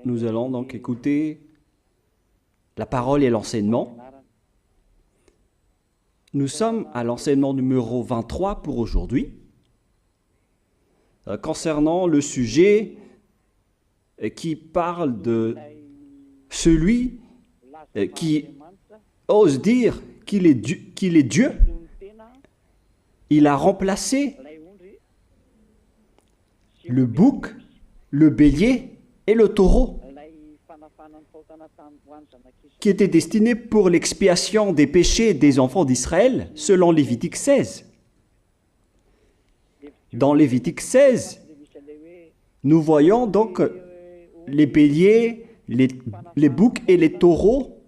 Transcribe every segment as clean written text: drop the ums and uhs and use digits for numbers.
Nous allons donc écouter la parole et l'enseignement. Nous sommes à l'enseignement numéro 23 pour aujourd'hui, concernant le sujet qui parle de celui qui ose dire qu'il est Dieu. Il a remplacé le bouc, le bélier et le taureau, qui étaient destinés pour l'expiation des péchés des enfants d'Israël, selon Lévitique 16. Dans Lévitique 16, nous voyons donc les béliers, les boucs et les taureaux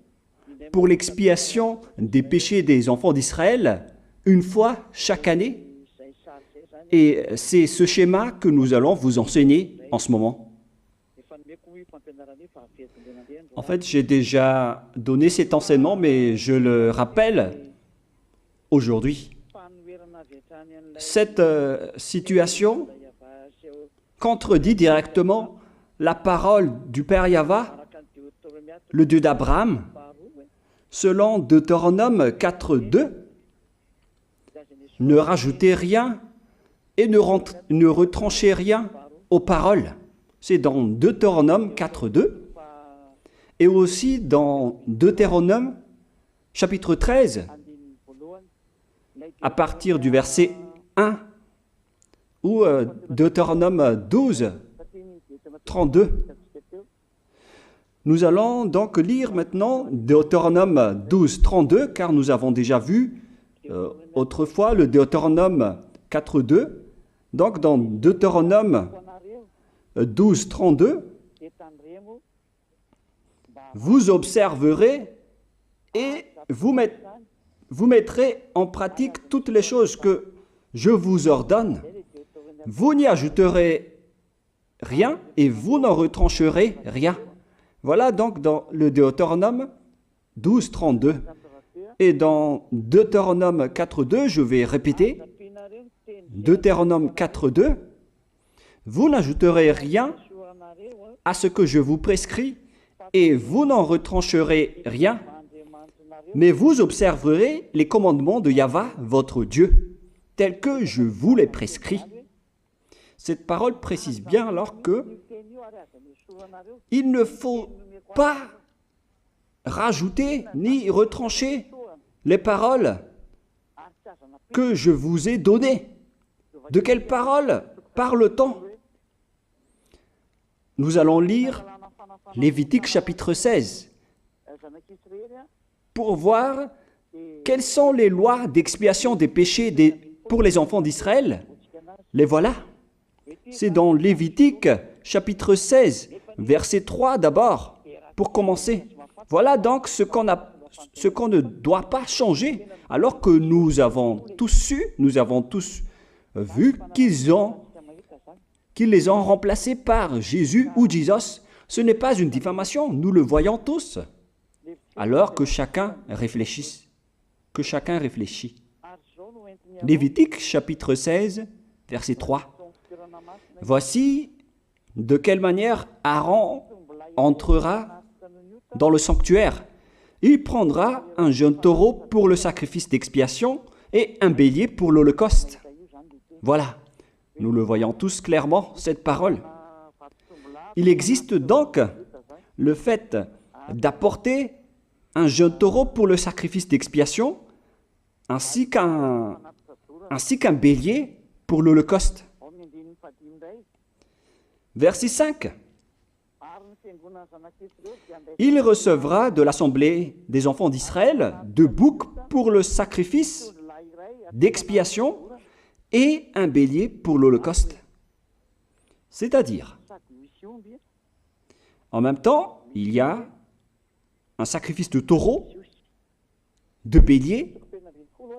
pour l'expiation des péchés des enfants d'Israël, une fois chaque année. Et c'est ce schéma que nous allons vous enseigner en ce moment. En fait, j'ai déjà donné cet enseignement, mais je le rappelle aujourd'hui. Cette situation contredit directement la parole du Père Yahva, le Dieu d'Abraham, selon Deutéronome 4.2. Ne rajoutez rien et ne retranchez rien aux paroles. C'est dans Deutéronome 4.2 et aussi dans Deutéronome chapitre 13, à partir du verset 1, ou Deutéronome 12, 32. Nous allons donc lire maintenant Deutéronome 12, 32, car nous avons déjà vu autrefois le Deutéronome 4.2. Donc dans Deutéronome 12, 32, vous observerez et vous mettrez en pratique toutes les choses que je vous ordonne. Vous n'y ajouterez rien et vous n'en retrancherez rien. Voilà donc dans le Deutéronome 12, 32. Et dans Deutéronome 4.2, je vais répéter, Deutéronome 4.2, vous n'ajouterez rien à ce que je vous prescris et vous n'en retrancherez rien, mais vous observerez les commandements de Yahva, votre Dieu, tels que je vous les prescris. Cette parole précise bien alors que il ne faut pas rajouter ni retrancher les paroles que je vous ai données. De quelles paroles parle-t-on? Nous allons lire Lévitique chapitre 16 pour voir quelles sont les lois d'expiation des péchés pour les enfants d'Israël. Les voilà. C'est dans Lévitique chapitre 16, verset 3 d'abord, pour commencer. Voilà donc ce qu'on ne doit pas changer, alors que nous avons tous su, nous avons tous vu qu'ils les ont remplacés par Jésus ou Jesus. Ce n'est pas une diffamation, nous le voyons tous. Alors que chacun réfléchisse, Lévitique chapitre 16, verset 3. Voici de quelle manière Aaron entrera dans le sanctuaire. Il prendra un jeune taureau pour le sacrifice d'expiation et un bélier pour l'holocauste. Voilà, nous le voyons tous clairement, cette parole. Il existe donc le fait d'apporter un jeune taureau pour le sacrifice d'expiation, ainsi qu'un bélier pour l'holocauste. Verset 5. Il recevra de l'assemblée des enfants d'Israël 2 boucs pour le sacrifice d'expiation et un bélier pour l'holocauste. C'est-à-dire, en même temps, il y a un sacrifice de taureau, de bélier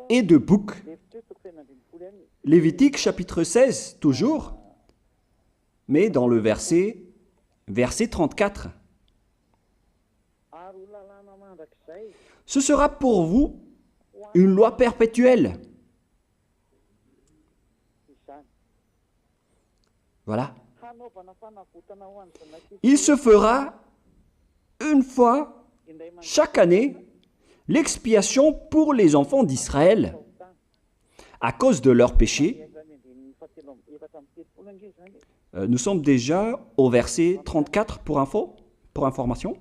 et de bouc. Lévitique chapitre 16, toujours, mais dans le verset 34. Ce sera pour vous une loi perpétuelle. Voilà. Il se fera une fois chaque année l'expiation pour les enfants d'Israël à cause de leurs péchés. Nous sommes déjà au verset 34 pour information.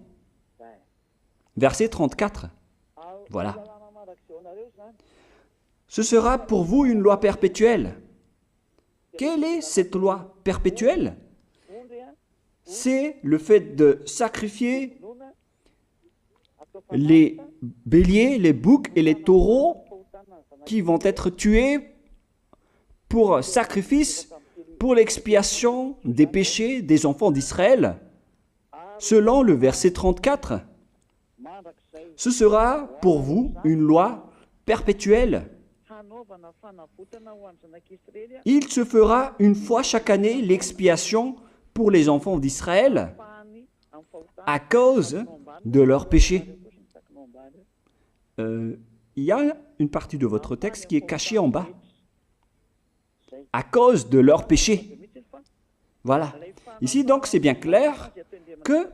Verset 34. Voilà. Ce sera pour vous une loi perpétuelle. Quelle est cette loi perpétuelle? C'est le fait de sacrifier les béliers, les boucs et les taureaux qui vont être tués pour sacrifice, pour l'expiation des péchés des enfants d'Israël. Selon le verset 34, ce sera pour vous une loi perpétuelle. Il se fera une fois chaque année l'expiation pour les enfants d'Israël à cause de leurs péchés. Il y a une partie de votre texte qui est cachée en bas. À cause de leurs péchés. Voilà. Ici, donc, c'est bien clair que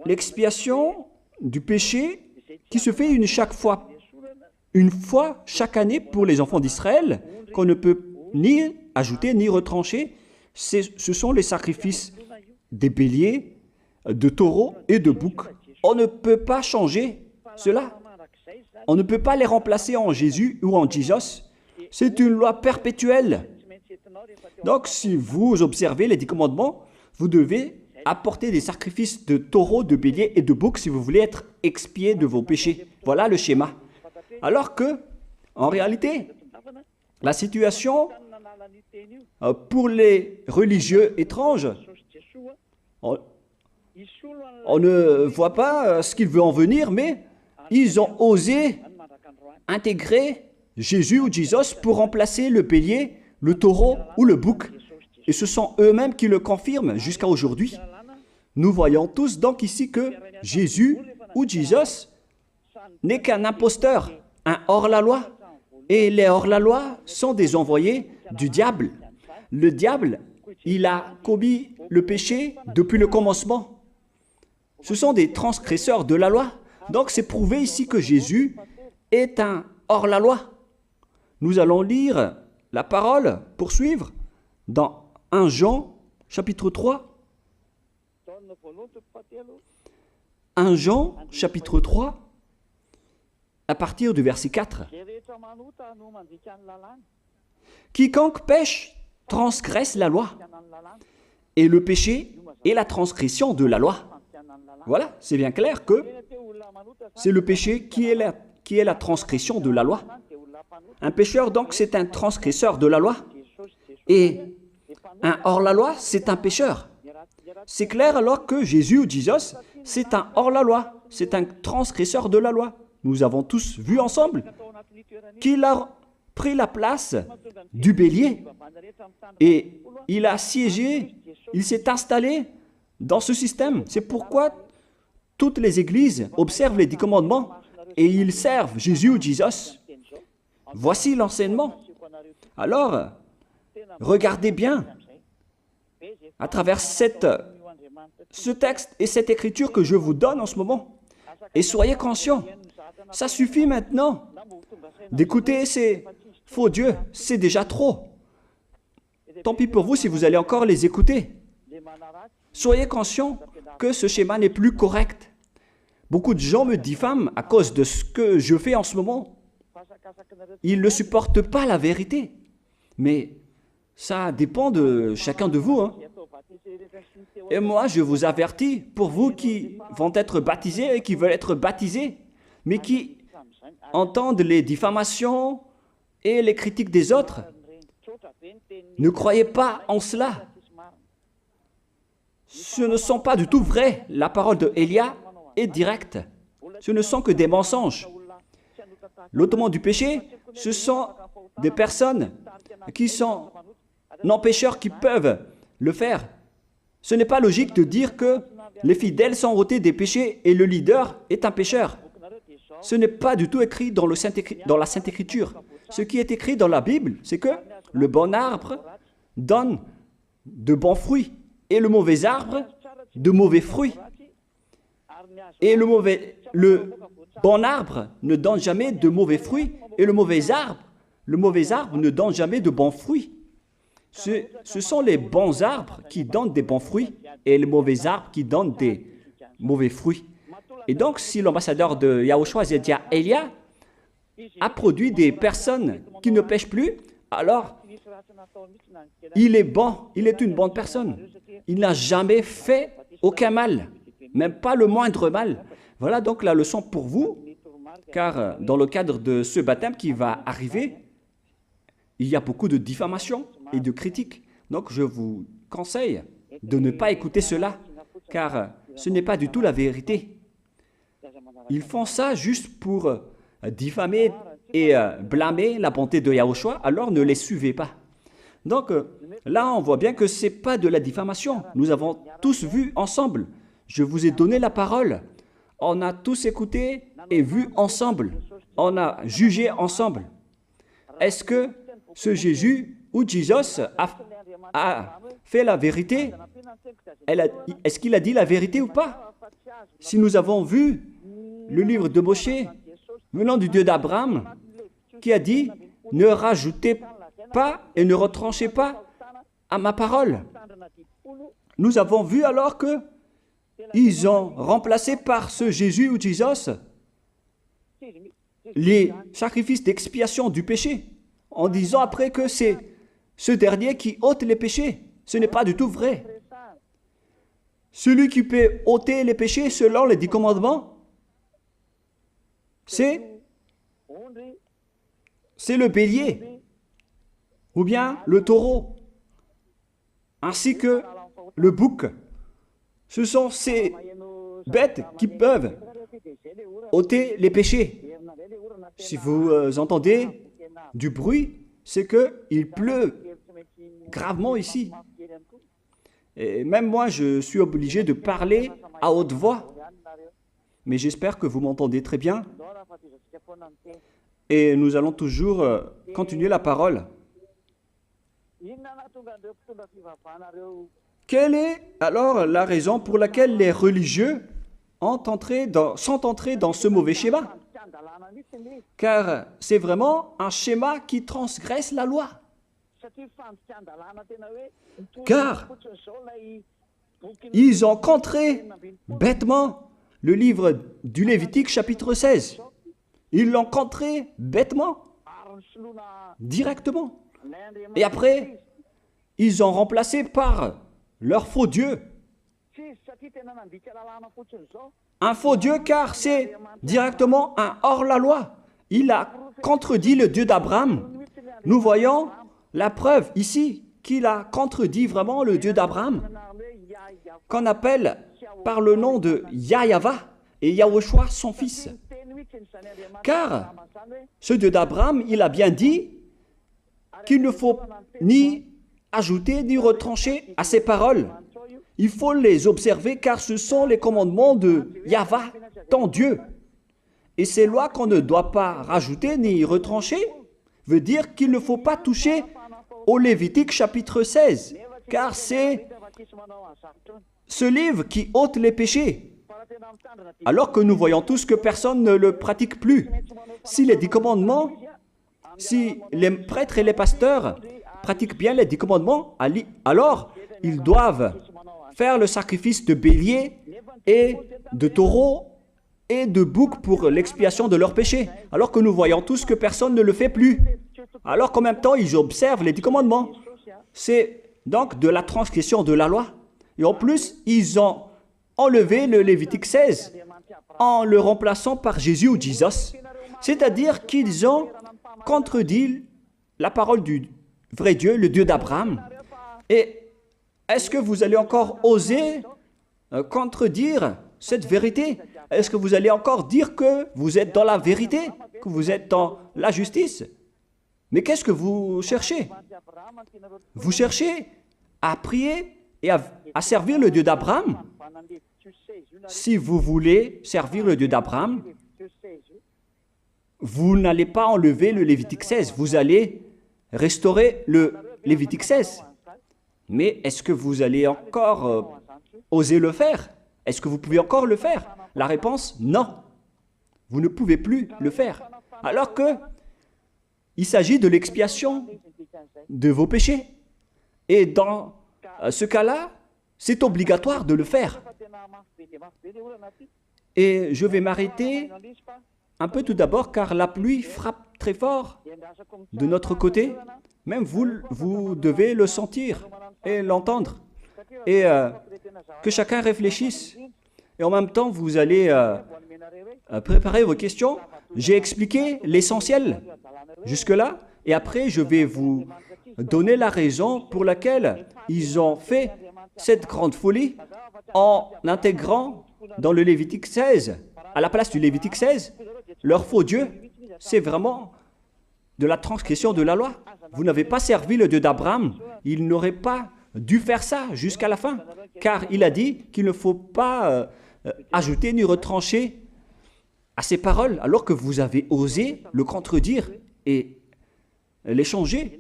l'expiation du péché qui se fait une fois chaque année pour les enfants d'Israël, qu'on ne peut ni ajouter ni retrancher, ce sont les sacrifices des béliers, de taureaux et de boucs. On ne peut pas changer cela. On ne peut pas les remplacer en Jésus ou en Jesus. C'est une loi perpétuelle. Donc, si vous observez les 10 commandements, vous devez apporter des sacrifices de taureaux, de béliers et de boucs si vous voulez être expié de vos péchés. Voilà le schéma. Alors que, en réalité, la situation pour les religieux étranges, on ne voit pas ce qu'il veut en venir, mais ils ont osé intégrer Jésus ou Jesus pour remplacer le bélier, le taureau ou le bouc. Et ce sont eux-mêmes qui le confirment jusqu'à aujourd'hui. Nous voyons tous donc ici que Jésus ou Jesus n'est qu'un imposteur, un hors-la-loi. Et les hors-la-loi sont des envoyés du diable. Le diable, il a commis le péché depuis le commencement. Ce sont des transgresseurs de la loi. Donc c'est prouvé ici que Jésus est un hors-la-loi. Nous allons lire la parole, poursuivre, dans 1 Jean, chapitre 3. 1 Jean, chapitre 3, à partir du verset 4. Quiconque pêche transgresse la loi, et le péché est la transgression de la loi. Voilà, c'est bien clair que c'est le péché qui est la transgression de la loi. Un pécheur, donc, c'est un transgresseur de la loi. Et un hors-la-loi, c'est un pécheur. C'est clair alors que Jésus ou Jesus, c'est un hors-la-loi, c'est un transgresseur de la loi. Nous avons tous vu ensemble qu'il a pris la place du bélier et il a siégé, il s'est installé dans ce système. C'est pourquoi toutes les églises observent les 10 commandements et ils servent Jésus ou Jesus. Voici l'enseignement. Alors, regardez bien à travers ce texte et cette écriture que je vous donne en ce moment. Et soyez conscients, ça suffit maintenant d'écouter ces faux dieux, c'est déjà trop. Tant pis pour vous si vous allez encore les écouter. Soyez conscients que ce schéma n'est plus correct. Beaucoup de gens me diffament à cause de ce que je fais en ce moment. Ils ne supportent pas la vérité. Mais ça dépend de chacun de vous. Et moi, je vous avertis, pour vous qui vont être baptisés et qui veulent être baptisés, mais qui entendent les diffamations et les critiques des autres, ne croyez pas en cela. Ce ne sont pas du tout vrai. La parole de Élia est directe. Ce ne sont que des mensonges. L'ôtement du péché, ce sont des personnes qui sont non-pécheurs qui peuvent le faire. Ce n'est pas logique de dire que les fidèles sont ôtés des péchés et le leader est un pécheur. Ce n'est pas du tout écrit dans la Sainte Écriture. Ce qui est écrit dans la Bible, c'est que le bon arbre donne de bons fruits et le mauvais arbre de mauvais fruits. Et le bon arbre ne donne jamais de mauvais fruits, et le mauvais arbre ne donne jamais de bons fruits. Ce sont les bons arbres qui donnent des bons fruits, et les mauvais arbres qui donnent des mauvais fruits. Et donc, si l'ambassadeur de Yahushua, Zedia Elia, a produit des personnes qui ne pêchent plus, alors il est bon, il est une bonne personne. Il n'a jamais fait aucun mal, même pas le moindre mal. Voilà donc la leçon pour vous, car dans le cadre de ce baptême qui va arriver, il y a beaucoup de diffamation et de critiques. Donc je vous conseille de ne pas écouter cela, car ce n'est pas du tout la vérité. Ils font ça juste pour diffamer et blâmer la bonté de Yahushua, alors ne les suivez pas. Donc là, on voit bien que ce n'est pas de la diffamation. Nous avons tous vu ensemble. Je vous ai donné la parole. On a tous écouté et vu ensemble. On a jugé ensemble. Est-ce que ce Jésus ou Jésus a fait la vérité? Est-ce qu'il a dit la vérité ou pas? Si nous avons vu le livre de Moshe, venant du Dieu d'Abraham, qui a dit « Ne rajoutez pas et ne retranchez pas à ma parole ». Nous avons vu alors que ils ont remplacé par ce Jésus ou Jésus les sacrifices d'expiation du péché, en disant après que c'est ce dernier qui ôte les péchés. Ce n'est pas du tout vrai. Celui qui peut ôter les péchés selon les 10 commandements, c'est le bélier, ou bien le taureau, ainsi que le bouc. Ce sont ces bêtes qui peuvent ôter les péchés. Si vous entendez du bruit, c'est qu'il pleut gravement ici. Et même moi, je suis obligé de parler à haute voix. Mais j'espère que vous m'entendez très bien. Et nous allons toujours continuer la parole. Quelle est alors la raison pour laquelle les religieux sont entrés dans ce mauvais schéma? Car c'est vraiment un schéma qui transgresse la loi. Car ils ont contré bêtement le livre du Lévitique chapitre 16. Ils l'ont contré bêtement, directement. Et après, ils ont remplacé par leur faux Dieu. Un faux Dieu car c'est directement un hors-la-loi. Il a contredit le Dieu d'Abraham. Nous voyons la preuve ici qu'il a contredit vraiment le Dieu d'Abraham, qu'on appelle par le nom de Yahava et Yahushua son fils. Car ce Dieu d'Abraham, il a bien dit qu'il ne faut ni ajouter ni retrancher à ses paroles. Il faut les observer car ce sont les commandements de Yahva, ton Dieu. Et ces lois qu'on ne doit pas rajouter ni retrancher veut dire qu'il ne faut pas toucher au Lévitique chapitre 16, car c'est ce livre qui ôte les péchés. Alors que nous voyons tous que personne ne le pratique plus. Si les 10 commandements, si les prêtres et les pasteurs pratiquent bien les 10 commandements, alors ils doivent faire le sacrifice de bélier et de taureau et de bouc pour l'expiation de leurs péchés. Alors que nous voyons tous que personne ne le fait plus. Alors qu'en même temps, ils observent les 10 commandements. C'est donc de la transgression de la loi. Et en plus, ils ont enlevé le Lévitique 16 en le remplaçant par Jésus ou Jésus. C'est-à-dire qu'ils ont contredit la parole du vrai Dieu, le Dieu d'Abraham. Et est-ce que vous allez encore oser contredire cette vérité? Est-ce que vous allez encore dire que vous êtes dans la vérité, que vous êtes dans la justice? Mais qu'est-ce que vous cherchez? Vous cherchez à prier et à servir le Dieu d'Abraham. Si vous voulez servir le Dieu d'Abraham, vous n'allez pas enlever le Lévitique 16, vous allez restaurer le Lévitique 16. Mais est-ce que vous allez encore oser le faire? Est-ce que vous pouvez encore le faire? La réponse, non. Vous ne pouvez plus le faire. Alors que il s'agit de l'expiation de vos péchés. Et dans ce cas-là, c'est obligatoire de le faire. Et je vais m'arrêter un peu tout d'abord car la pluie frappe très fort de notre côté. Même vous devez le sentir et l'entendre. Et que chacun réfléchisse. Et en même temps, vous allez préparer vos questions. J'ai expliqué l'essentiel jusque-là. Et après, je vais vous donner la raison pour laquelle ils ont fait cette grande folie en intégrant dans le Lévitique 16, à la place du Lévitique 16, leur faux Dieu. C'est vraiment de la transgression de la loi. Vous n'avez pas servi le Dieu d'Abraham. Il n'aurait pas dû faire ça jusqu'à la fin, car il a dit qu'il ne faut pas ajouter ni retrancher à ses paroles, alors que vous avez osé le contredire et les changer.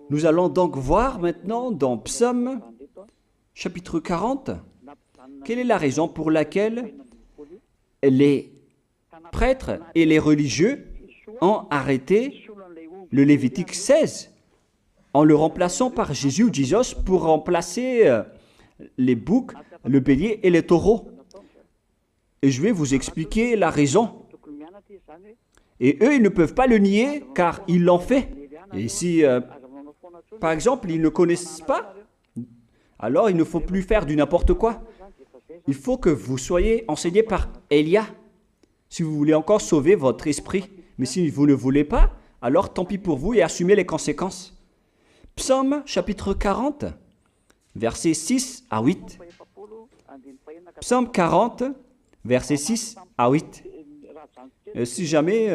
Nous allons donc voir maintenant dans Psaume chapitre 40, quelle est la raison pour laquelle les prêtres et les religieux ont arrêté le Lévitique 16 en le remplaçant par Jésus ou Jesus pour remplacer les boucs, le bélier et les taureaux. Et je vais vous expliquer la raison. Et eux, ils ne peuvent pas le nier car ils l'ont fait. Et si, par exemple, ils ne connaissent pas, alors il ne faut plus faire du n'importe quoi. Il faut que vous soyez enseigné par Élia, si vous voulez encore sauver votre esprit. Mais si vous ne voulez pas, alors tant pis pour vous et assumez les conséquences. Psaume chapitre 40, versets 6 à 8. Psaume 40, versets 6 à 8. Si jamais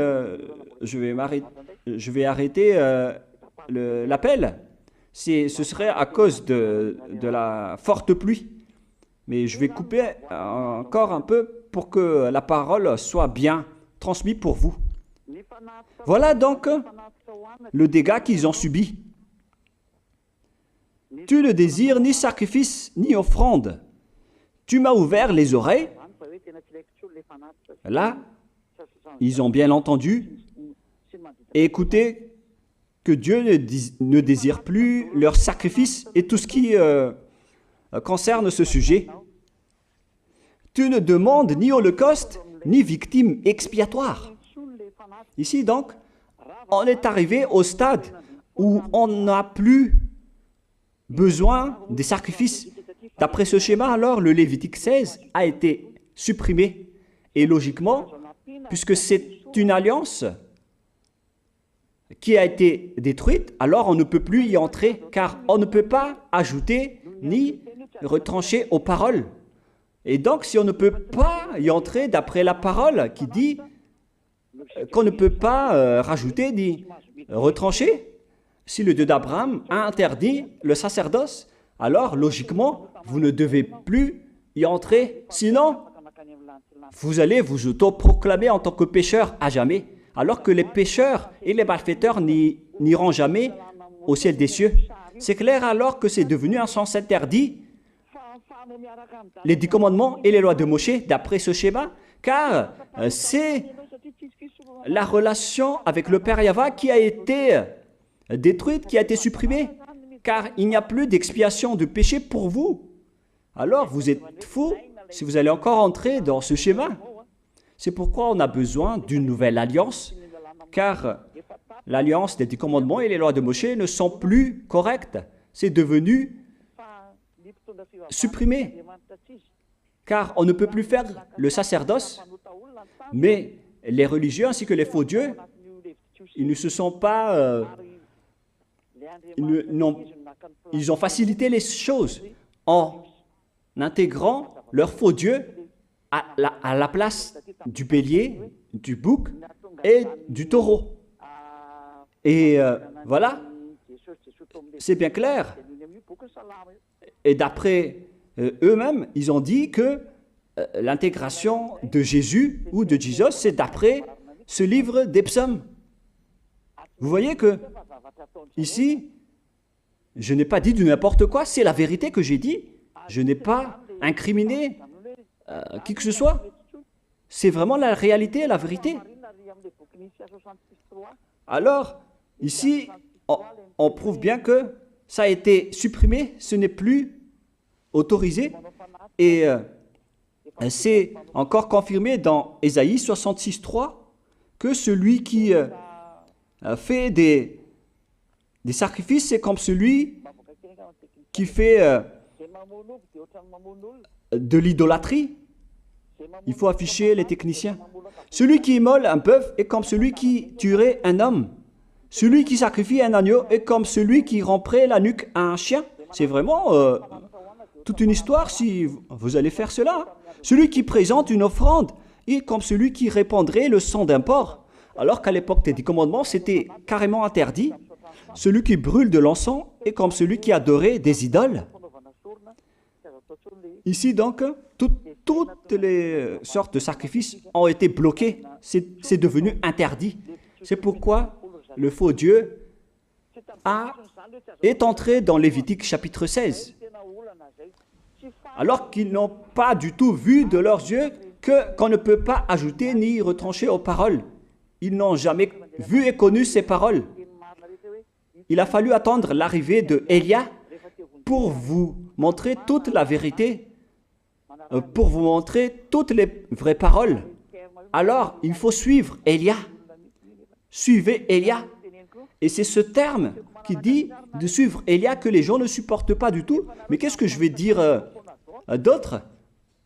je vais arrêter l'appel, ce serait à cause de la forte pluie. Mais je vais couper encore un peu pour que la parole soit bien transmise pour vous. Voilà donc le dégât qu'ils ont subi. Tu ne désires ni sacrifice ni offrande. Tu m'as ouvert les oreilles. Là, ils ont bien entendu et écouté que Dieu ne désire plus leur sacrifice et tout ce qui concerne ce sujet. Tu ne demandes ni holocauste, ni victime expiatoire. Ici donc, on est arrivé au stade où on n'a plus besoin des sacrifices. D'après ce schéma, alors, le Lévitique 16 a été supprimé. Et logiquement, puisque c'est une alliance qui a été détruite, alors on ne peut plus y entrer, car on ne peut pas ajouter ni retrancher aux paroles. Et donc, si on ne peut pas y entrer d'après la parole qui dit qu'on ne peut pas rajouter ni retrancher, si le Dieu d'Abraham a interdit le sacerdoce, alors logiquement, vous ne devez plus y entrer. Sinon, vous allez vous autoproclamer en tant que pécheur à jamais, alors que les pécheurs et les malfaiteurs n'iront jamais au ciel des cieux. C'est clair alors que c'est devenu un sens interdit, les 10 commandements et les lois de Moïse, d'après ce schéma, car c'est la relation avec le Père Yahva qui a été détruite, qui a été supprimée, car il n'y a plus d'expiation de péché pour vous. Alors vous êtes fous si vous allez encore entrer dans ce schéma. C'est pourquoi on a besoin d'une nouvelle alliance, car l'alliance des 10 commandements et les lois de Moïse ne sont plus correctes. C'est devenu supprimé, car on ne peut plus faire le sacerdoce, mais les religieux ainsi que les faux dieux, ils ne se sont pas... ils ont facilité les choses en intégrant leur faux dieu à la place du bélier, du bouc et du taureau. Et voilà, c'est bien clair. Et d'après eux-mêmes, ils ont dit que l'intégration de Jésus ou de Jesus, c'est d'après ce livre des psaumes. Vous voyez que ici, Je n'ai pas dit du n'importe quoi, c'est la vérité que j'ai dit. Je n'ai pas incriminé qui que ce soit. C'est vraiment la réalité et la vérité. Alors, ici, on prouve bien que ça a été supprimé, ce n'est plus autorisé. Et c'est encore confirmé dans Ésaïe 66.3 que celui qui fait des sacrifices, c'est comme celui qui fait de l'idolâtrie. Il faut afficher les techniciens. Celui qui immole un bœuf est comme celui qui tuerait un homme. Celui qui sacrifie un agneau est comme celui qui romperait la nuque à un chien. C'est vraiment toute une histoire si vous allez faire cela. Celui qui présente une offrande est comme celui qui répandrait le sang d'un porc. Alors qu'à l'époque des 10 commandements, c'était carrément interdit. Celui qui brûle de l'encens est comme celui qui adorait des idoles. Ici donc, toutes les sortes de sacrifices ont été bloqués. C'est devenu interdit. C'est pourquoi le faux Dieu est entré dans Lévitique chapitre 16. Alors qu'ils n'ont pas du tout vu de leurs yeux qu'on ne peut pas ajouter ni retrancher aux paroles. Ils n'ont jamais vu et connu ces paroles. Il a fallu attendre l'arrivée de Élia pour vous montrer toute la vérité, pour vous montrer toutes les vraies paroles. Alors, il faut suivre Élia. Suivez Élia. Et c'est ce terme qui dit de suivre Élia que les gens ne supportent pas du tout. Mais qu'est-ce que je vais dire d'autre?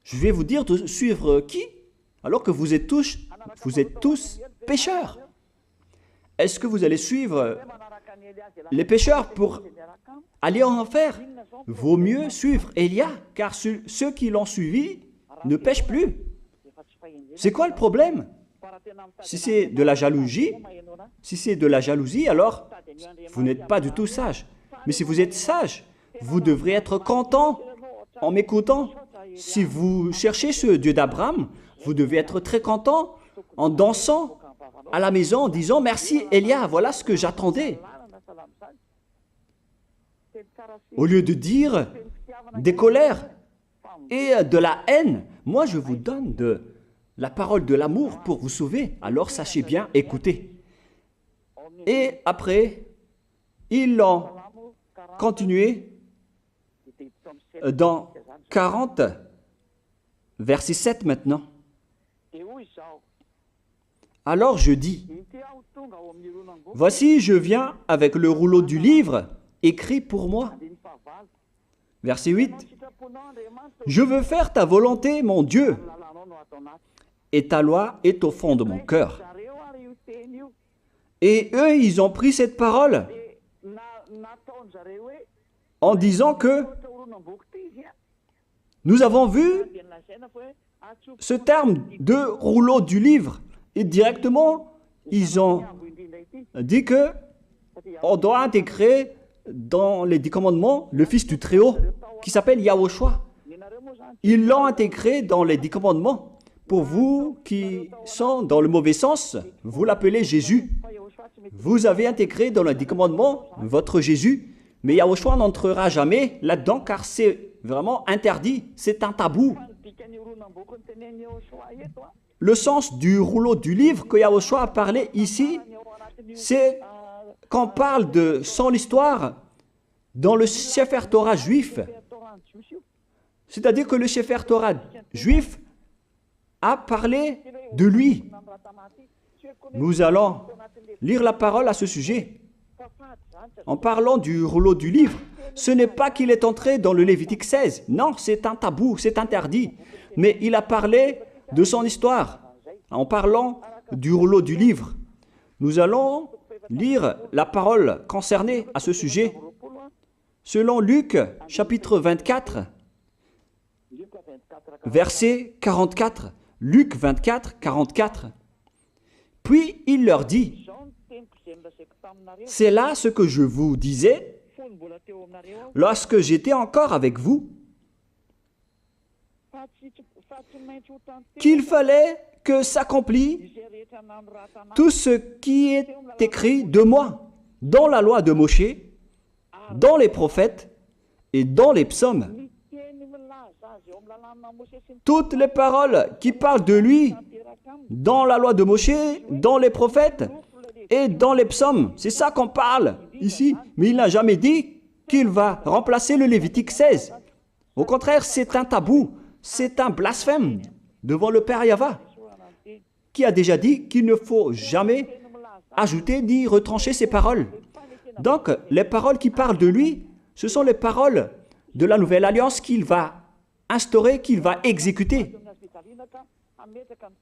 Je vais vous dire de suivre qui? Alors que vous êtes tous pécheurs. Est-ce que vous allez suivre les pécheurs pour aller en enfer? Vaut mieux suivre Élia, car ceux qui l'ont suivi ne pêchent plus. C'est quoi le problème? Si c'est de la jalousie, alors vous n'êtes pas du tout sage. Mais si vous êtes sage, vous devrez être content en m'écoutant. Si vous cherchez ce Dieu d'Abraham, vous devez être très content en dansant à la maison en disant « Merci Élia, voilà ce que j'attendais ». Au lieu de dire des colères et de la haine, moi je vous donne de la parole de l'amour pour vous sauver. Alors sachez bien écouter. Et après, ils l'ont continué dans 40, verset 7 maintenant. Alors je dis, voici je viens avec le rouleau du livre écrit pour moi. Verset 8, je veux faire ta volonté, mon Dieu, et ta loi est au fond de mon cœur. Et eux, ils ont pris cette parole en disant que nous avons vu ce terme de rouleau du livre. Et directement, ils ont dit que on doit intégrer dans les 10 commandements le Fils du Très-Haut qui s'appelle Yahushua. Ils l'ont intégré dans les 10 commandements. Pour vous qui sont dans le mauvais sens, vous l'appelez Jésus. Vous avez intégré dans les 10 commandements votre Jésus, mais Yahushua n'entrera jamais là-dedans car c'est vraiment interdit, c'est un tabou. Le sens du rouleau du livre que Yahushua a parlé ici, c'est qu'on parle de son histoire dans le Sefer Torah juif. C'est-à-dire que le Sefer Torah juif a parlé de lui. Nous allons lire la parole à ce sujet. En parlant du rouleau du livre, ce n'est pas qu'il est entré dans le Lévitique 16. Non, c'est un tabou, c'est interdit. Mais il a parlé de son histoire. En parlant du rouleau du livre, nous allons lire la parole concernée à ce sujet. Selon Luc, chapitre 24, verset 44. Luc 24, 44. Puis il leur dit, « C'est là ce que je vous disais lorsque j'étais encore avec vous, qu'il fallait que s'accomplisse tout ce qui est écrit de moi dans la loi de Moïse, dans les prophètes et dans les psaumes. Toutes les paroles qui parlent de lui, dans la loi de Moïse, dans les prophètes et dans les psaumes. C'est ça qu'on parle ici. Mais il n'a jamais dit qu'il va remplacer le Lévitique 16. Au contraire, c'est un tabou, c'est un blasphème devant le Père Yahva, qui a déjà dit qu'il ne faut jamais ajouter ni retrancher ces paroles. Donc, les paroles qui parlent de lui, ce sont les paroles de la nouvelle alliance qu'il va instaurer, qu'il va exécuter.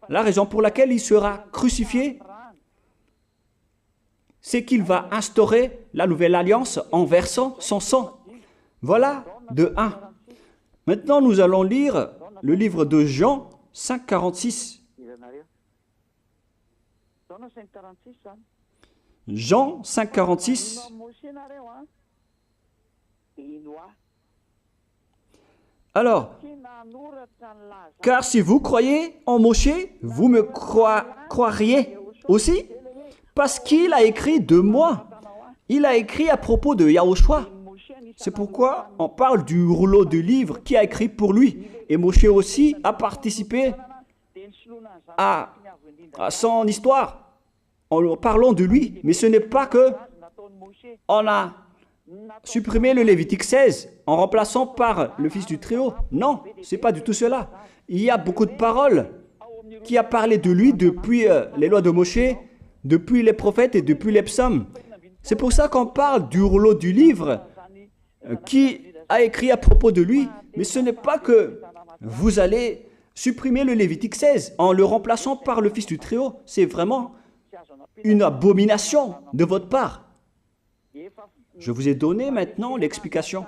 La raison pour laquelle il sera crucifié, c'est qu'il va instaurer la nouvelle alliance en versant son sang. Voilà de 1. Maintenant, nous allons lire le livre de Jean 5,46. Jean 5,46. Alors, car si vous croyez en Moshe, vous me croiriez aussi, parce qu'il a écrit de moi. Il a écrit à propos de Yahushua. C'est pourquoi on parle du rouleau de livres qui a écrit pour lui. Et Moshe aussi a participé à son histoire en parlant de lui. Mais ce n'est pas que on a supprimé le Lévitique 16 en remplaçant par le Fils du Très-Haut. Non, ce n'est pas du tout cela. Il y a beaucoup de paroles qui a parlé de lui depuis les lois de Moshe, depuis les prophètes et depuis les psaumes. C'est pour ça qu'on parle du rouleau du livre qui a écrit à propos de lui. Mais ce n'est pas que vous allez supprimer le Lévitique 16 en le remplaçant par le Fils du Très-Haut. C'est vraiment une abomination de votre part. Je vous ai donné maintenant l'explication.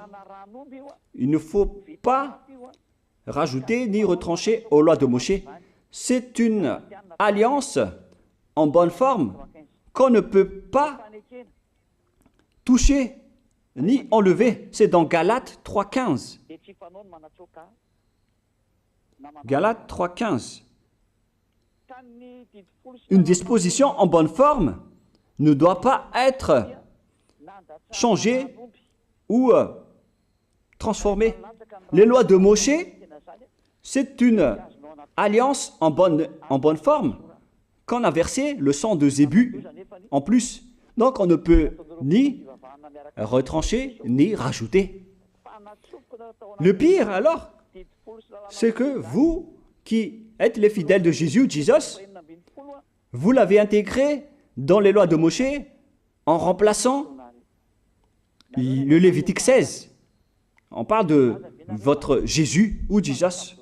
Il ne faut pas rajouter ni retrancher aux lois de Moshe. C'est une alliance en bonne forme qu'on ne peut pas toucher ni enlever. C'est dans Galates 3,15. Galates 3,15. Une disposition en bonne forme ne doit pas être changée ou transformée. Les lois de Moshe, c'est une alliance en bonne forme qu'on a versé le sang de Zébu en plus. Donc on ne peut ni retrancher ni rajouter. Le pire alors, c'est que vous qui êtes les fidèles de Jésus, vous l'avez intégré dans les lois de Moshe en remplaçant le Lévitique 16. On parle de votre Jésus ou Jesus.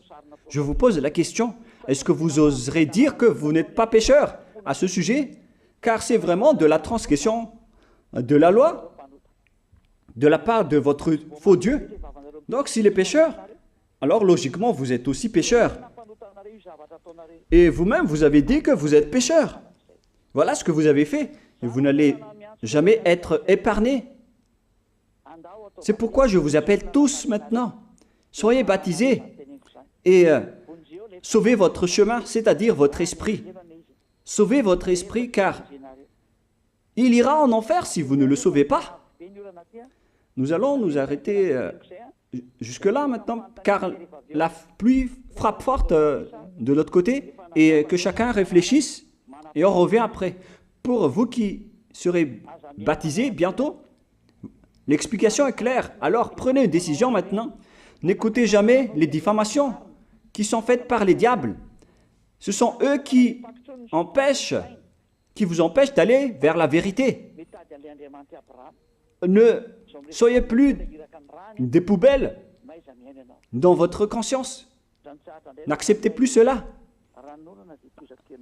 Je vous pose la question, est-ce que vous oserez dire que vous n'êtes pas pécheur à ce sujet? Car c'est vraiment de la transgression de la loi de la part de votre faux Dieu. Donc s'il est pécheur, alors logiquement vous êtes aussi pécheur. Et vous-même, vous avez dit que vous êtes pécheur. Voilà ce que vous avez fait. Et vous n'allez jamais être épargné. C'est pourquoi je vous appelle tous maintenant. Soyez baptisés et sauvez votre chemin, c'est-à-dire votre esprit. Sauvez votre esprit car il ira en enfer si vous ne le sauvez pas. Nous allons nous arrêter jusque-là maintenant car la pluie frappe forte de l'autre côté et que chacun réfléchisse et on revient après. Pour vous qui serez baptisés bientôt, l'explication est claire. Alors prenez une décision maintenant. N'écoutez jamais les diffamations qui sont faites par les diables. Ce sont eux qui vous empêchent d'aller vers la vérité. Ne soyez plus des poubelles dans votre conscience. N'acceptez plus cela.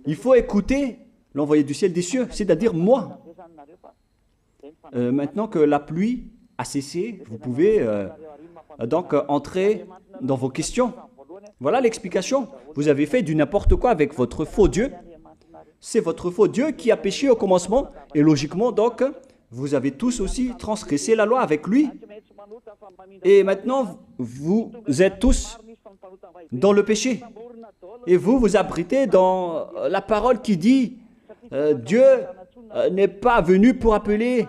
Il faut écouter l'envoyé du ciel des cieux, c'est-à-dire moi. Maintenant que la pluie a cessé, vous pouvez donc entrer dans vos questions. Voilà l'explication. Vous avez fait du n'importe quoi avec votre faux Dieu. C'est votre faux Dieu qui a péché au commencement et logiquement donc vous avez tous aussi transgressé la loi avec lui. Et maintenant vous êtes tous dans le péché. Et vous vous abritez dans la parole qui dit Dieu n'est pas venu pour appeler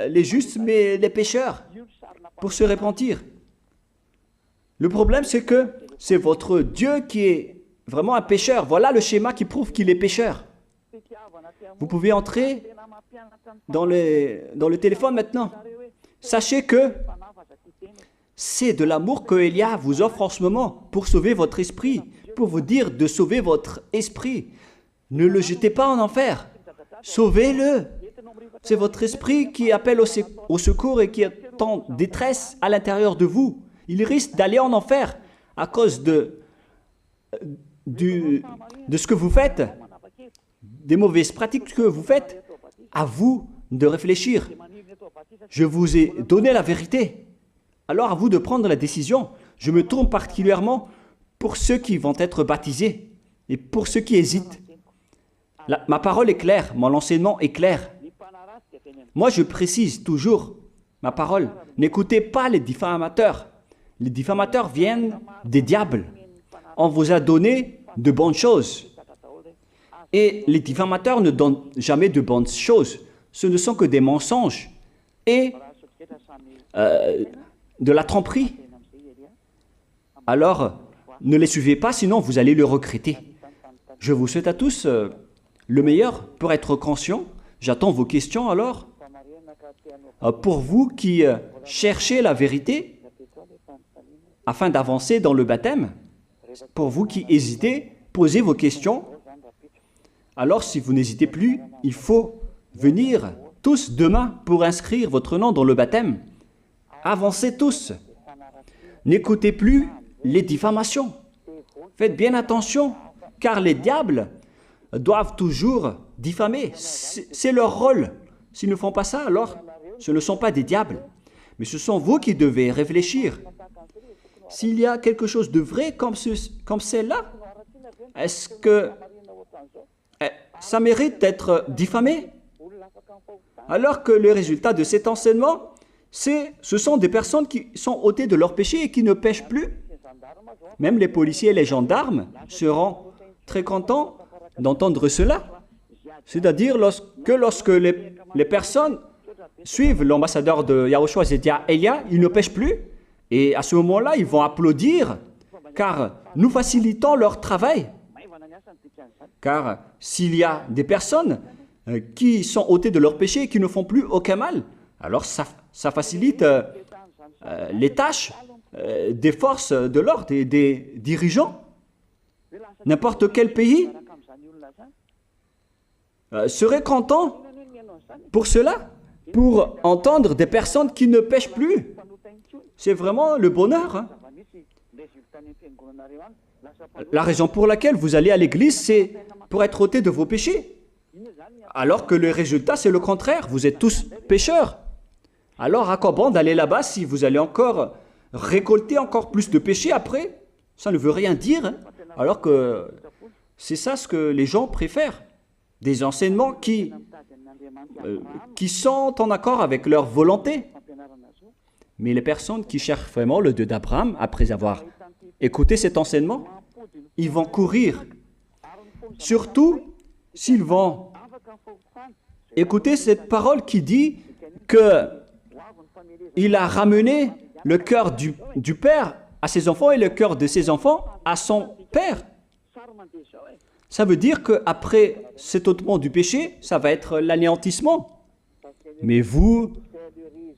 les justes, mais les pécheurs, pour se repentir. Le problème, c'est que c'est votre Dieu qui est vraiment un pécheur. Voilà le schéma qui prouve qu'il est pécheur. Vous pouvez entrer dans le téléphone maintenant. Sachez que c'est de l'amour que Élia vous offre en ce moment pour sauver votre esprit, pour vous dire de sauver votre esprit. Ne le jetez pas en enfer. Sauvez-le. C'est votre esprit qui appelle au secours et qui est en détresse à l'intérieur de vous. Il risque d'aller en enfer à cause de ce que vous faites, des mauvaises pratiques que vous faites. À vous de réfléchir. Je vous ai donné la vérité. Alors à vous de prendre la décision. Je me tourne particulièrement pour ceux qui vont être baptisés et pour ceux qui hésitent. Ma parole est claire, mon enseignement est clair. Moi, je précise toujours ma parole. N'écoutez pas les diffamateurs. Les diffamateurs viennent des diables. On vous a donné de bonnes choses. Et les diffamateurs ne donnent jamais de bonnes choses. Ce ne sont que des mensonges et de la tromperie. Alors, ne les suivez pas, sinon vous allez le regretter. Je vous souhaite à tous le meilleur pour être conscient. J'attends vos questions alors. Pour vous qui cherchez la vérité afin d'avancer dans le baptême, pour vous qui hésitez, posez vos questions. Alors, si vous n'hésitez plus, il faut venir tous demain pour inscrire votre nom dans le baptême. Avancez tous. N'écoutez plus les diffamations. Faites bien attention, car les diables doivent toujours diffamer. C'est leur rôle. S'ils ne font pas ça, alors ce ne sont pas des diables. Mais ce sont vous qui devez réfléchir. S'il y a quelque chose de vrai comme celle-là, est-ce que ça mérite d'être diffamé? Alors que le résultat de cet enseignement, ce sont des personnes qui sont ôtées de leur péché et qui ne pêchent plus. Même les policiers et les gendarmes seront très contents d'entendre cela. C'est-à-dire lorsque les personnes suivent l'ambassadeur de Yahushua, c'est-à-dire Elia, ils ne pêchent plus. Et à ce moment-là, ils vont applaudir, car nous facilitons leur travail. Car s'il y a des personnes qui sont ôtées de leur péché et qui ne font plus aucun mal, alors ça facilite les tâches des forces de l'ordre et des dirigeants. N'importe quel pays serait content pour cela, pour entendre des personnes qui ne pêchent plus. C'est vraiment le bonheur. Hein. La raison pour laquelle vous allez à l'église, c'est pour être ôté de vos péchés. Alors que le résultat, c'est le contraire. Vous êtes tous pécheurs. Alors à quoi bon d'aller là-bas si vous allez encore récolter encore plus de péchés après? Ça ne veut rien dire. Hein. Alors que c'est ça ce que les gens préfèrent. Des enseignements qui sont en accord avec leur volonté. Mais les personnes qui cherchent vraiment le Dieu d'Abraham, après avoir écouté cet enseignement, ils vont courir. Surtout s'ils vont écouter cette parole qui dit qu'il a ramené le cœur du père à ses enfants et le cœur de ses enfants à son père. Ça veut dire qu'après cet ôtement du péché, ça va être l'anéantissement. Mais vous,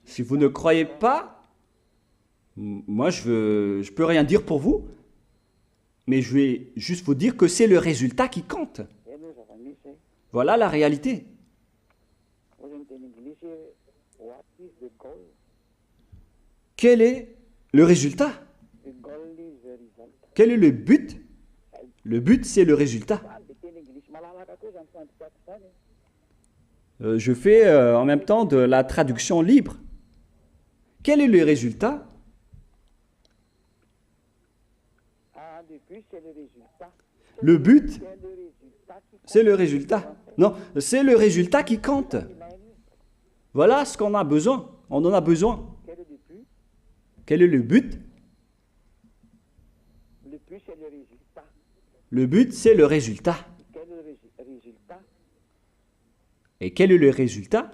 si vous ne croyez pas, moi je peux rien dire pour vous, mais je vais juste vous dire que c'est le résultat qui compte. Voilà la réalité. Quel est le résultat? Quel est le but? Le but, c'est le résultat. Je fais en même temps de la traduction libre. Quel est le résultat? Le but, c'est le résultat. Non, c'est le résultat qui compte. Voilà ce qu'on a besoin. On en a besoin. Quel est le but? Le but, c'est le résultat. Et quel est le résultat?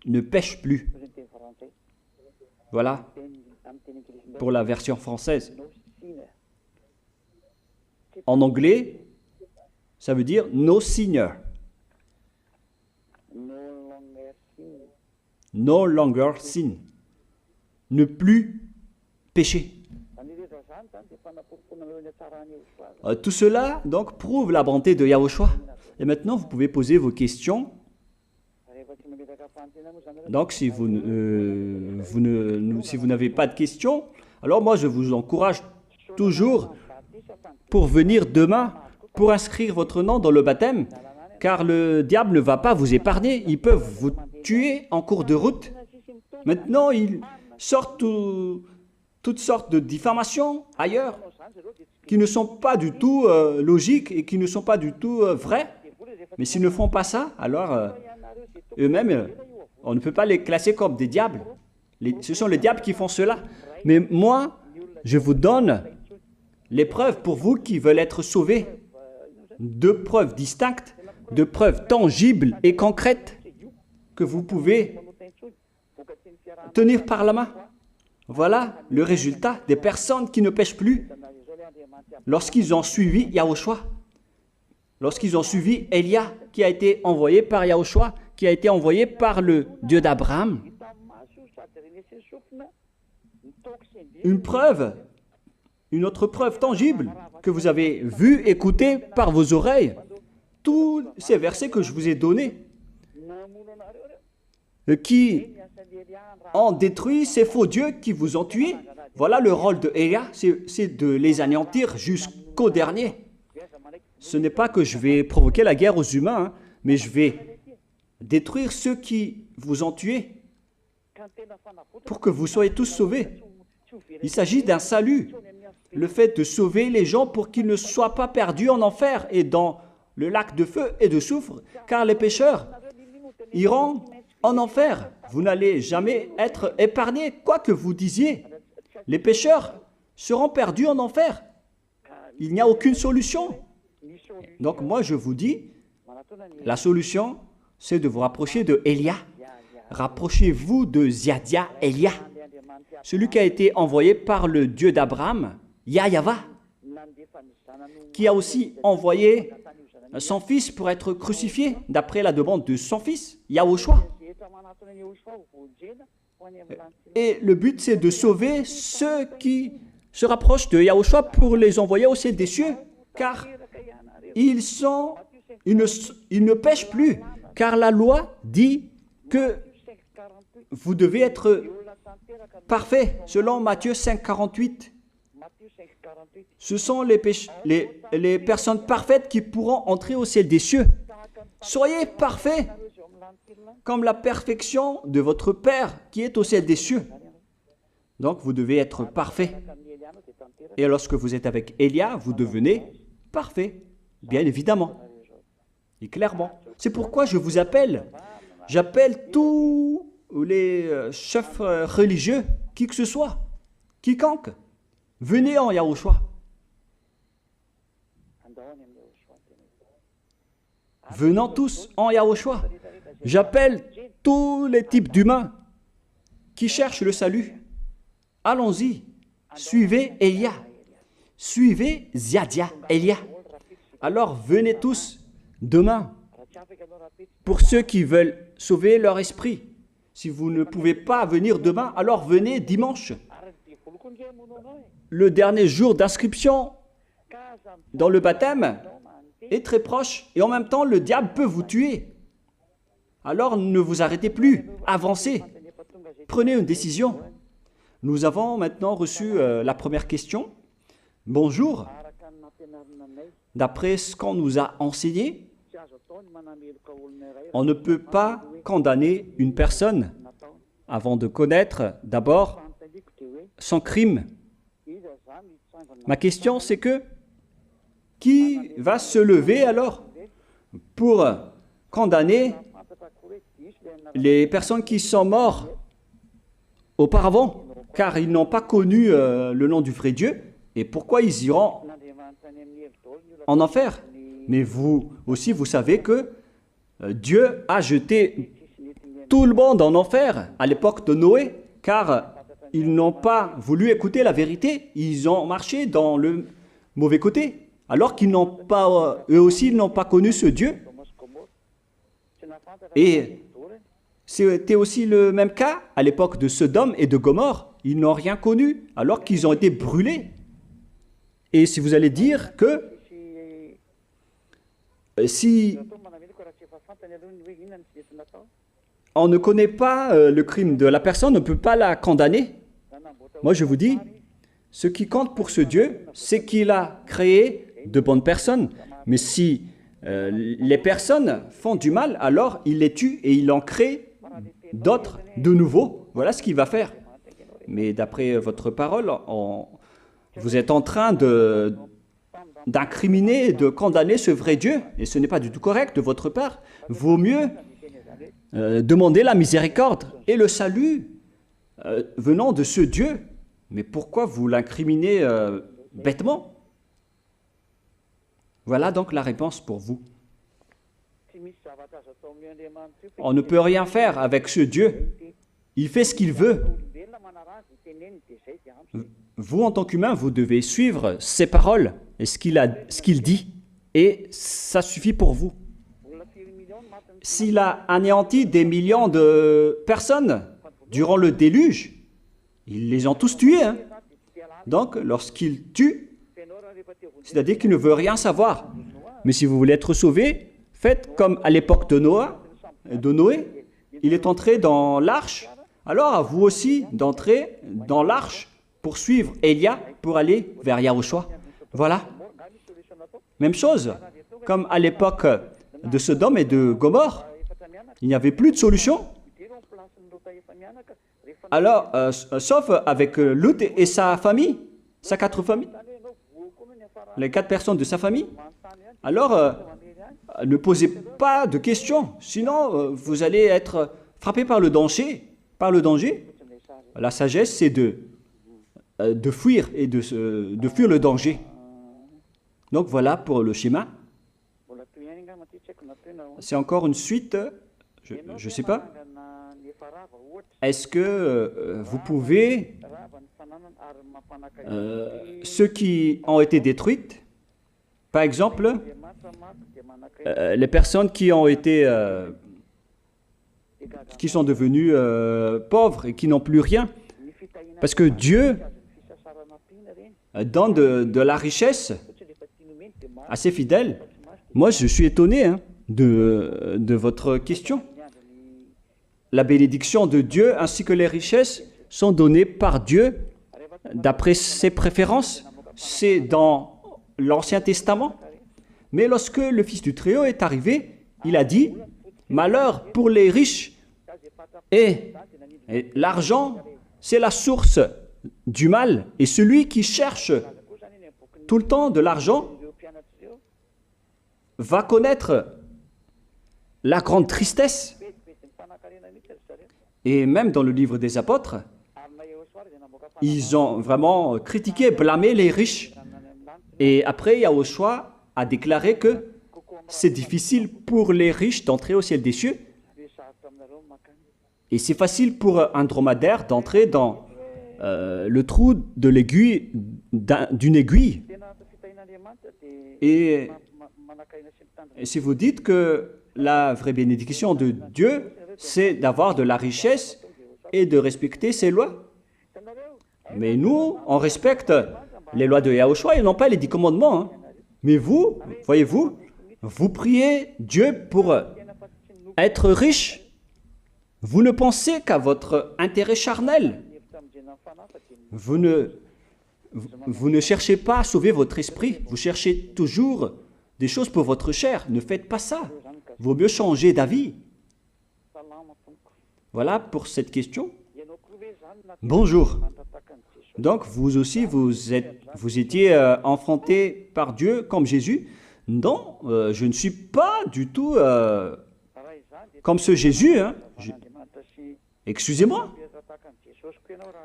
ne pêche plus. Voilà pour la version française. En anglais, ça veut dire no sinner. No longer sin. Ne plus pécher. Tout cela donc prouve la bonté de Yahushua. Et maintenant, vous pouvez poser vos questions. Donc, si vous n'avez pas de questions, alors moi, je vous encourage toujours pour venir demain, pour inscrire votre nom dans le baptême, car le diable ne va pas vous épargner. Ils peuvent vous tuer en cours de route. Maintenant, ils sortent toutes sortes de diffamations ailleurs, qui ne sont pas du tout logiques et qui ne sont pas du tout vraies. Mais s'ils ne font pas ça, alors eux-mêmes, on ne peut pas les classer comme des diables. Ce sont les diables qui font cela. Mais moi, je vous donne les preuves pour vous qui veulent être sauvés. 2 preuves distinctes, 2 preuves tangibles et concrètes que vous pouvez tenir par la main. Voilà le résultat des personnes qui ne pêchent plus lorsqu'ils ont suivi Yahushua, lorsqu'ils ont suivi Elia qui a été envoyé par Yahushua, qui a été envoyé par le Dieu d'Abraham. Une preuve, une autre preuve tangible que vous avez vue, écoutée par vos oreilles. Tous ces versets que je vous ai donnés, qui ont détruit ces faux dieux qui vous ont tués. Voilà le rôle de Elia, c'est de les anéantir jusqu'au dernier. Ce n'est pas que je vais provoquer la guerre aux humains, mais je vais détruire ceux qui vous ont tués pour que vous soyez tous sauvés. Il s'agit d'un salut, le fait de sauver les gens pour qu'ils ne soient pas perdus en enfer et dans le lac de feu et de soufre, car les pécheurs iront en enfer. Vous n'allez jamais être épargnés, quoi que vous disiez. Les pécheurs seront perdus en enfer. Il n'y a aucune solution. Donc moi je vous dis, la solution, c'est de vous rapprocher de Elia. Rapprochez-vous de Ziadia Elia, celui qui a été envoyé par le Dieu d'Abraham, Yahva, qui a aussi envoyé son fils pour être crucifié, d'après la demande de son fils, Yahushua. Et le but, c'est de sauver ceux qui se rapprochent de Yahushua pour les envoyer au ciel des cieux, car ils ne pêchent plus, car la loi dit que vous devez être parfait, selon Matthieu 5, 48. Ce sont les personnes parfaites qui pourront entrer au ciel des cieux. Soyez parfaits, comme la perfection de votre Père qui est au ciel des cieux. Donc vous devez être parfait. Et lorsque vous êtes avec Elia, vous devenez parfait, bien évidemment. Et clairement. C'est pourquoi je vous appelle. J'appelle tous les chefs religieux, qui que ce soit, quiconque. Venez en Yahushua. Venons tous en Yahushua. J'appelle tous les types d'humains qui cherchent le salut. Allons-y. Suivez Elia. Suivez Ziadia Elia. Alors venez tous demain. Pour ceux qui veulent sauver leur esprit. Si vous ne pouvez pas venir demain, alors venez dimanche. Le dernier jour d'inscription dans le baptême est très proche et en même temps le diable peut vous tuer. Alors ne vous arrêtez plus, avancez, prenez une décision. Nous avons maintenant reçu la première question. Bonjour, d'après ce qu'on nous a enseigné, on ne peut pas condamner une personne avant de connaître d'abord son crime. Ma question c'est que, qui va se lever alors pour condamner les personnes qui sont mortes auparavant, car ils n'ont pas connu le nom du vrai Dieu, et pourquoi ils iront en enfer? Mais vous aussi, vous savez que Dieu a jeté tout le monde en enfer à l'époque de Noé, car ils n'ont pas voulu écouter la vérité, ils ont marché dans le mauvais côté, alors qu'ils n'ont pas, eux aussi, ils n'ont pas connu ce Dieu. Et c'était aussi le même cas à l'époque de Sodome et de Gomorrhe. Ils n'ont rien connu, alors qu'ils ont été brûlés. Et si vous allez dire que si on ne connaît pas le crime de la personne, on ne peut pas la condamner. Moi, je vous dis, ce qui compte pour ce Dieu, c'est qu'il a créé de bonnes personnes. Mais si les personnes font du mal, alors il les tue et il en crée d'autres de nouveaux. Voilà ce qu'il va faire. Mais d'après votre parole, vous êtes en train d'incriminer, de condamner ce vrai Dieu. Et ce n'est pas du tout correct de votre part. Vaut mieux demander la miséricorde et le salut venant de ce Dieu. Mais pourquoi vous l'incriminez bêtement? Voilà donc la réponse pour vous. On ne peut rien faire avec ce Dieu. Il fait ce qu'il veut. Vous, en tant qu'humain, vous devez suivre ses paroles et ce qu'il dit. Et ça suffit pour vous. S'il a anéanti des millions de personnes durant le déluge, ils les ont tous tués. Hein. Donc, lorsqu'il tue, c'est-à-dire qu'il ne veut rien savoir. Mais si vous voulez être sauvé, faites comme à l'époque de Noé. Il est entré dans l'arche. Alors, à vous aussi d'entrer dans l'arche pour suivre Élia, pour aller vers Yahushua. Voilà. Même chose, comme à l'époque de Sodome et de Gomorre, il n'y avait plus de solution. Alors, sauf avec Lot et sa famille, sa 4 familles, les 4 personnes de sa famille. Alors, ne posez pas de questions, sinon vous allez être frappé par le danger. La sagesse, c'est de fuir et de fuir le danger. Donc voilà pour le schéma. C'est encore une suite, je ne sais pas. Est-ce que vous pouvez, ceux qui ont été détruites, par exemple, les personnes qui ont été, qui sont devenues pauvres et qui n'ont plus rien, parce que Dieu donne de la richesse à ses fidèles. Moi, je suis étonné de votre question. La bénédiction de Dieu ainsi que les richesses sont données par Dieu d'après ses préférences. C'est dans l'Ancien Testament. Mais lorsque le Fils du Très-Haut est arrivé, il a dit « Malheur pour les riches » et l'argent, c'est la source du mal. Et celui qui cherche tout le temps de l'argent va connaître la grande tristesse. Et même dans le livre des apôtres, ils ont vraiment critiqué, blâmé les riches. Et après, Yahushua a déclaré que c'est difficile pour les riches d'entrer au ciel des cieux. Et c'est facile pour un dromadaire d'entrer dans le trou de l'aiguille, d'une aiguille. Et si vous dites que la vraie bénédiction de Dieu, c'est d'avoir de la richesse et de respecter ses lois. Mais nous, on respecte les lois de Yahushua et non pas les 10 commandements. Hein. Mais vous, voyez-vous, vous priez Dieu pour être riche. Vous ne pensez qu'à votre intérêt charnel. Vous ne cherchez pas à sauver votre esprit. Vous cherchez toujours des choses pour votre chair. Ne faites pas ça. Vaut mieux changer d'avis. Voilà pour cette question. Bonjour. Donc, vous aussi, vous étiez enfanté par Dieu comme Jésus. Non, je ne suis pas du tout comme ce Jésus. Hein. Excusez-moi.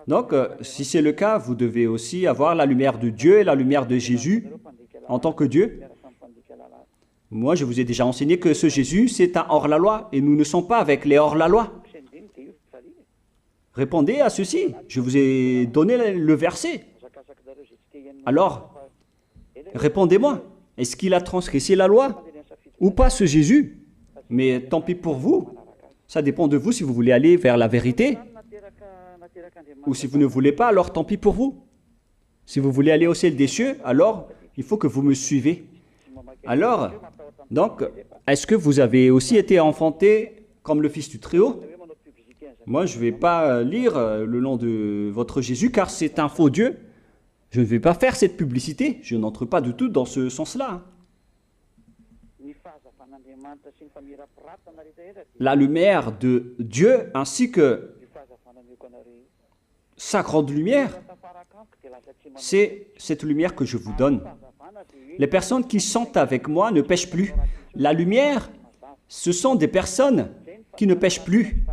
Donc, si c'est le cas, vous devez aussi avoir la lumière de Dieu et la lumière de Jésus en tant que Dieu. Moi, je vous ai déjà enseigné que ce Jésus, c'est un hors-la-loi et nous ne sommes pas avec les hors-la-loi. Répondez à ceci. Je vous ai donné le verset. Alors, répondez-moi. Est-ce qu'il a transgressé la loi ou pas ce Jésus? Mais tant pis pour vous. Ça dépend de vous si vous voulez aller vers la vérité. Ou si vous ne voulez pas, alors tant pis pour vous. Si vous voulez aller au ciel des cieux, alors il faut que vous me suivez. Alors, donc, est-ce que vous avez aussi été enfanté comme le Fils du Très-Haut? Moi, je ne vais pas lire le nom de votre Jésus car c'est un faux Dieu. Je ne vais pas faire cette publicité. Je n'entre pas du tout dans ce sens-là. La lumière de Dieu ainsi que sa grande lumière, c'est cette lumière que je vous donne. Les personnes qui sont avec moi ne pêchent plus. La lumière, ce sont des personnes qui ne pêchent plus,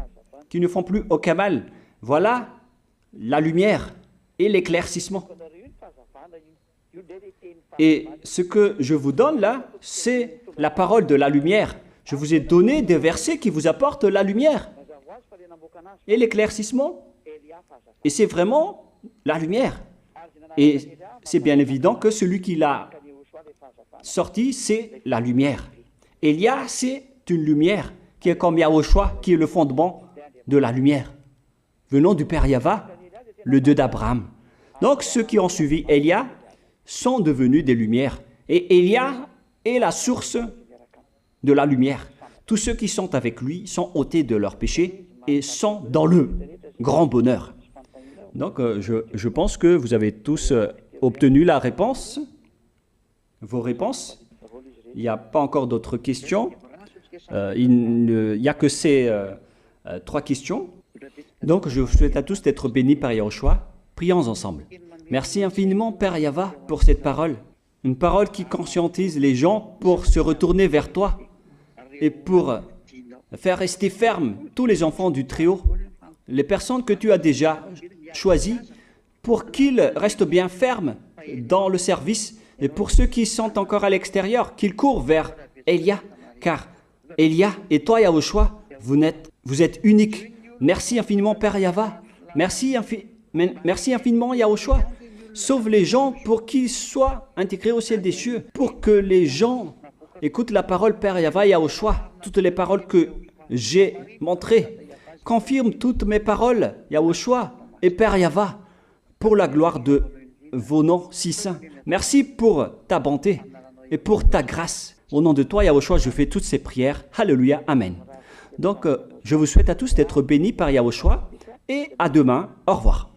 qui ne font plus aucun mal. Voilà la lumière et l'éclaircissement. Et ce que je vous donne là, c'est la parole de la lumière. Je vous ai donné des versets qui vous apportent la lumière et l'éclaircissement. Et c'est vraiment la lumière. Et c'est bien évident que celui qui l'a sorti, c'est la lumière. Élia, c'est une lumière qui est comme Yahushua, qui est le fondement de la lumière. Venant du Père Yahva, le Dieu d'Abraham. Donc ceux qui ont suivi Élia sont devenus des lumières. Et Élia est la source de la lumière. Tous ceux qui sont avec lui sont ôtés de leurs péchés et sont dans le grand bonheur. Donc, je pense que vous avez tous obtenu la réponse, vos réponses. Il n'y a pas encore d'autres questions. Il n'y a que ces 3 questions. Donc, je vous souhaite à tous d'être bénis par Yahushua. Prions ensemble. Merci infiniment, Père Yahva, pour cette parole. Une parole qui conscientise les gens pour se retourner vers toi et pour faire rester fermes tous les enfants du Très-Haut, les personnes que tu as déjà choisies, pour qu'ils restent bien fermes dans le service, et pour ceux qui sont encore à l'extérieur, qu'ils courent vers Élia, car Élia et toi, Yahushua, vous êtes uniques. Merci infiniment, Père Yahva. Merci infiniment, Yahushua. Sauve les gens pour qu'ils soient intégrés au ciel des cieux, pour que les gens écoutent la parole, Père Yahva, Yahushua, toutes les paroles que j'ai montrées. Confirme toutes mes paroles, Yahushua et Père Yahva, pour la gloire de vos noms si saints. Merci pour ta bonté et pour ta grâce. Au nom de toi, Yahushua, je fais toutes ces prières. Alléluia, Amen. Donc, je vous souhaite à tous d'être bénis par Yahushua et à demain. Au revoir.